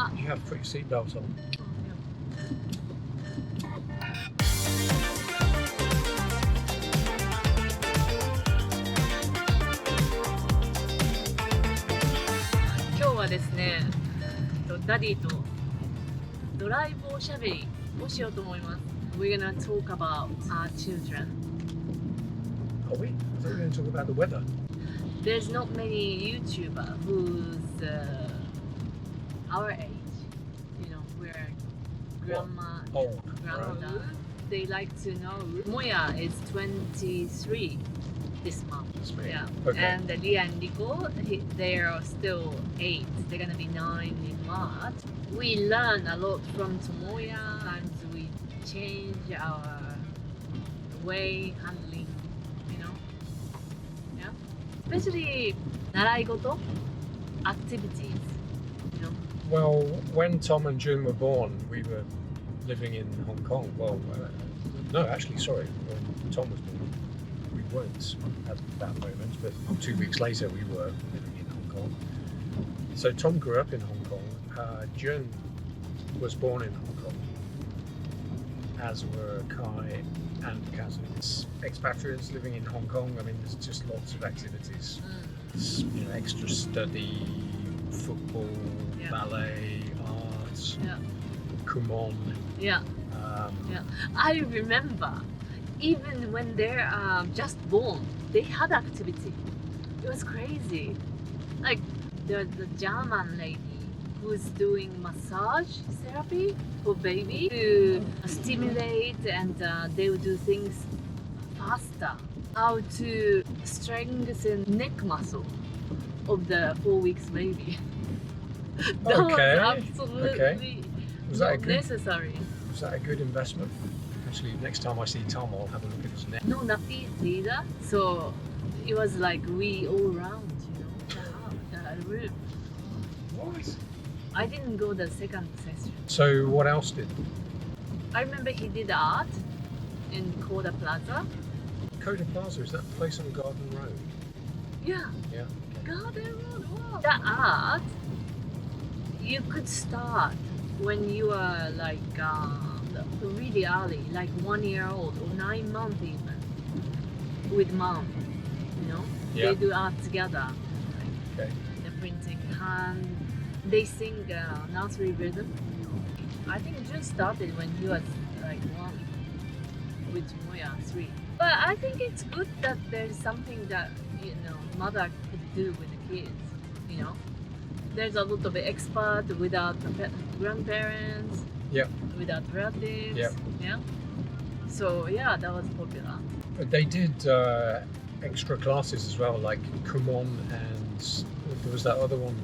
Ah. You have to put your seatbelt on.今日はですね、ダディとドライブおしゃべりをしようと思います。We're gonna talk about our children. Are we? I thought we were going to talk about the weather. There's not many YouTuber who's our age. You know, we're grandma, Old. grandmother. They like to know. Moya is 23 this month. That's me. Yeah. Okay. And Lia and Nico, they are still 8. They're gonna be 9 in March. We learn a lot from Tomoya. Sometimes we change our way handling, you know. Yeah. Especially 習い事 activities, you know. Well, when Tom and June were born, we were living in Hong Kong. Well, no, actually, sorry. When Tom was born, we weren't at that moment, but 2 weeks later, we were living in Hong Kong. So Tom grew up in Hong Kong. June was born in Hong Kong, as were Kai and Kazu. It's expatriates living in Hong Kong. I mean, there's just lots of activities. It's, you know, extra study, football, Yeah. ballet, art, Yeah. kumon. Yeah. Yeah. I remember, even when they're just born, they had activity. It was crazy. Like the German lady who's doing massage therapy for baby to stimulate, and they would do things faster. How to strengthen neck muscle of the 4 weeks baby. That Okay, was absolutely Was that a not good? necessary. Was that a good investment? Actually, next time I see Tom, I'll have a look at his neck. No nappies either. So it was like we all around, you know, the room. What? I didn't go the second session. So what else did? I remember he did art in Koda Plaza. Coda Plaza, is that the place on Garden Road? Yeah. Yeah. Garden Road. Wow. The art you could start when you are like really early, like 1 year old or 9 months even, with mom. You know, Yeah. they do art together. Okay. The printing hand. They sing nursery rhythm. I think Jun started when he was like 1, with Moya 3. But I think it's good that there's something that, you know, mother could do with the kids. You know, there's a lot of expert without grandparents. Yep. Without relatives. Yep. Yeah. So yeah, that was popular. But they did extra classes as well, like Kumon, and there was that other one.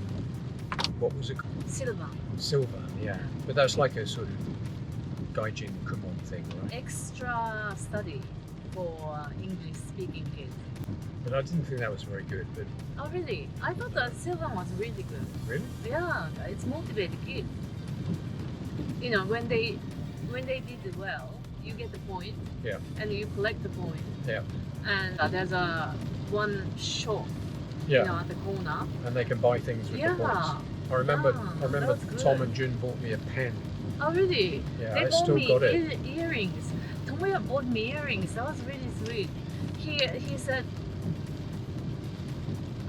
What was it called? Silver. Silver, yeah. But that's like a sort of Gaijin Kumon thing, right? Extra study for English speaking kids. But I didn't think that was very good. But Oh really? I thought that silver was really good. really? Yeah, it's motivated kids. You know, when they did well, you get the point. Yeah. And you collect the point. Yeah. And there's a one shop, Yeah. you know, at the corner. And they can buy things with Yeah. the points. I remember. Ah, I remember that was Tom good. and Jun bought me a pen. Oh really? Yeah, They I bought still me got it. earrings. Tomoya bought me earrings. That was really sweet. He said,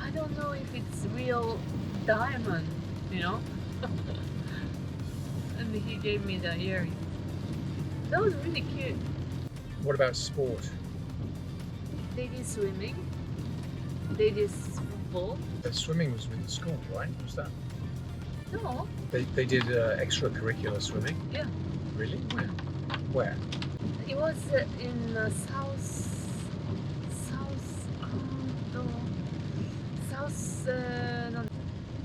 I don't know if it's real diamond, you know. And he gave me the earrings. That was really cute. What about sport? They did swimming. They did football. Swimming was with the school, right? Was that? No, They did extracurricular swimming. Yeah. Really? Where? it was in south. No.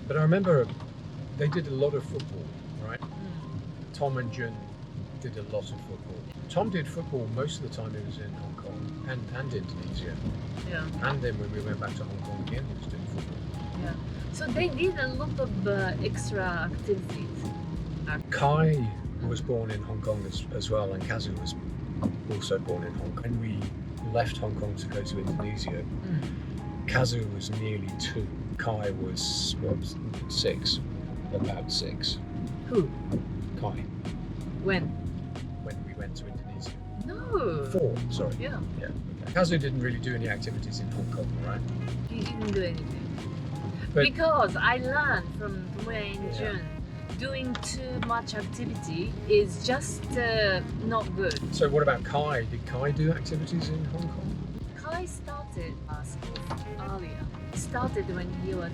But I remember they did a lot of football, right? Mm. Tom and Jun did a lot of football. Tom did football most of the time he was in Hong Kong and Indonesia. Yeah. And then when we went back to Hong Kong again, he was doing football. Yeah. So they did a lot of extra activities. Kai was born in Hong Kong as well, and Kazu was also born in Hong Kong. When we left Hong Kong to go to Indonesia, Kazu was nearly 2. Kai was, what, 6, about 6. Who? Kai, When? when we went to Indonesia. No. 4, sorry. Yeah, Yeah. Okay. Kazu didn't really do any activities in Hong Kong, right? he didn't do anything. But- Because I learned from Tomoya and Yeah. Jun, doing too much activity is just not good. So what about Kai? Did Kai do activities in Hong Kong? Kai started school earlier. Started when he was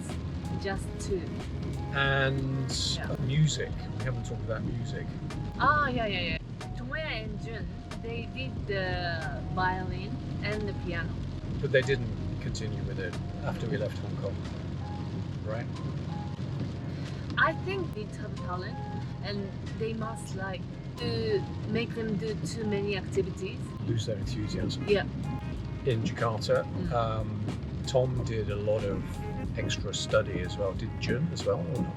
just 2. And Yeah. music. We haven't talked about music. Yeah. Tomoya and Jun, they did the violin and the piano. But they didn't continue with it after we left Hong Kong, right? I think they have talent, and they must like to make them do too many activities. Lose their enthusiasm. Yeah. In Jakarta, Mm. Tom did a lot of extra study as well. Did Jun as well or not?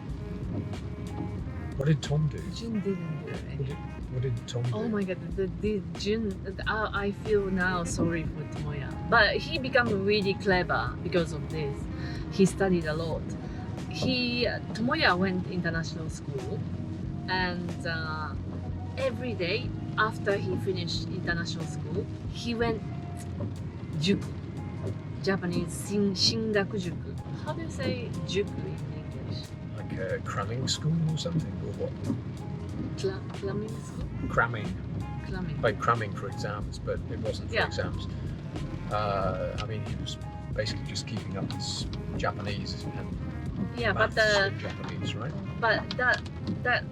What did Tom do? Jun didn't do it. What did Tom do? Oh my god, the Jun, I feel now sorry for Tomoya. But he became really clever because of this. He studied a lot. Tomoya went international school, and every day after he finished international school, he went juku, Japanese shingakujuku. How do you say juku in English? Like a cramming school or something, or what? Climbing school? Cramming, Climbing. like cramming for exams, but it wasn't for Yeah. exams. I mean, he was basically just keeping up his Japanese and Yeah, but maths in Japanese, right?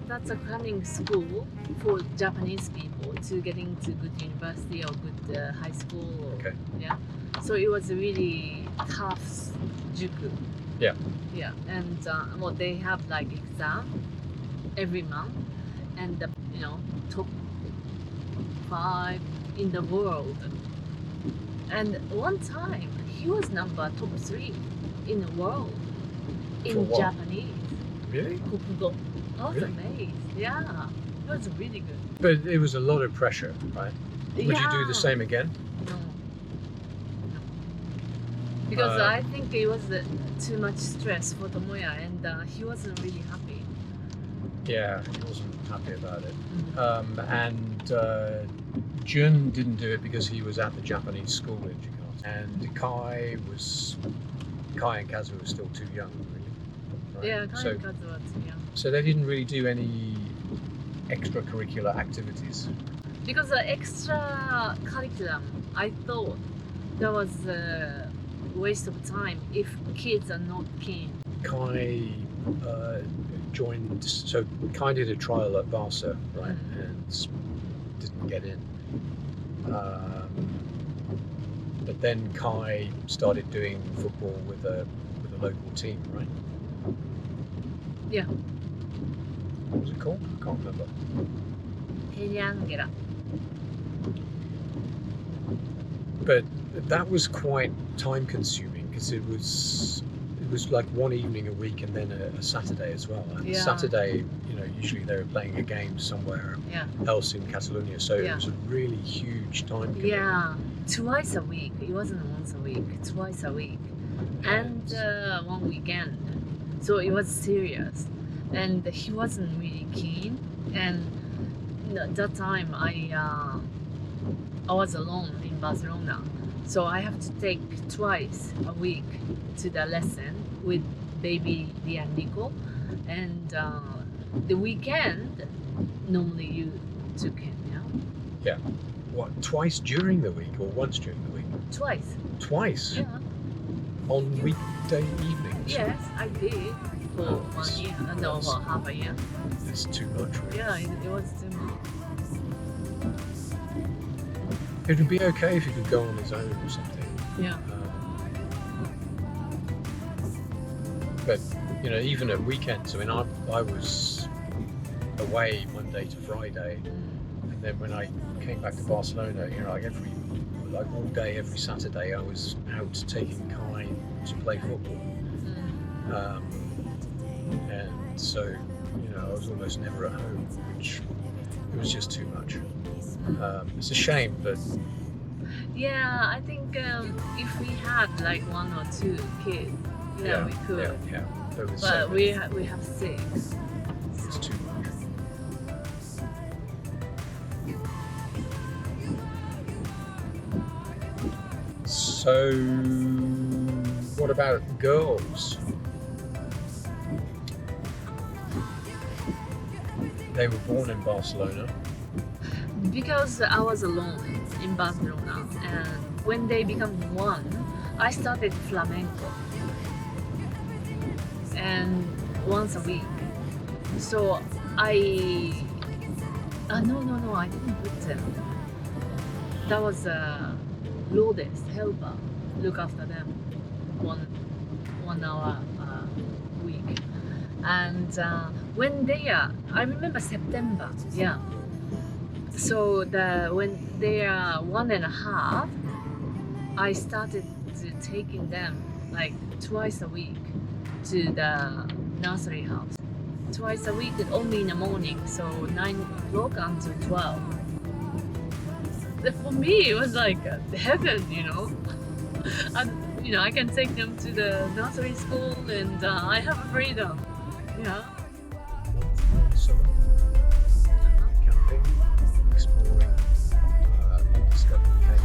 that's a cramming school for Japanese people to get into good university or good high school. Okay. Yeah. So it was a really tough juku. Yeah. Yeah, and well, they have like exam every month, and the top 5 in the world. And one time he was top 3 in the world For in what? Japanese. Really? Kokugo. I was Really? amazed. Yeah, it was really good. But it was a lot of pressure, right? Would you do the same again? No. Because Uh, I think it was too much stress for Tomoya, and he wasn't really happy. Yeah, he wasn't happy about it. Mm. And Jun didn't do it because he was at the Japanese school in Jakarta. And Kai and Kazu were still too young, really. Right? Yeah, kind so, of got the yeah. so they didn't really do any extracurricular activities. Because the extra curriculum, I thought that was a waste of time if kids are not keen. Kai joined, so Kai did a trial at Barca, right, and didn't get in. But then Kai started doing football with a local team, right? Yeah. What was it called? I can't remember. Heliangera. But that was quite time consuming because it was like one evening a week and then a Saturday as well. And Yeah. Saturday, usually they were playing a game somewhere Yeah. else in Catalonia, so it Yeah. was a really huge time commitment. Yeah. Twice a week. It wasn't once a week. Twice a week. And one weekend. So it was serious. And he wasn't really keen. And that time I was alone in Barcelona. So I have to take twice a week to the lesson with baby Lia and Nico. And the weekend, normally you took him, yeah? What, twice during the week or once during the week? Twice. Twice? Yeah. On weekday evenings? Yes, I did for Oh, 1 year. No, that's- for half a year. It's too much, really. Yeah, it was too much. It would be okay if he could go on his own or something. Yeah. But even at weekends, I mean, I was away Monday to Friday, and then when I came back to Barcelona, like all day every Saturday, I was out taking Kai to play football, and so I was almost never at home, which it was just too much. It's a shame, but Yeah, I think if we had like 1 or 2 kids, we could. yeah. It was, But we have 6. it's too much. So, what about girls? They were born in Barcelona. Because I was alone in Barcelona, and when they become one, I started flamenco, and once a week. So I no, I didn't put them. That was Lourdes helper look after them 1 hour a week, and when they are, I remember September, yeah. So when they are 1.5, I started taking them like twice a week to the nursery house. Twice a week, only in the morning, so 9 o'clock until 12. For me, it was like heaven, you know. And I can take them to the nursery school, and I have freedom. Yeah. One summer, camping, exploring undiscovered caves.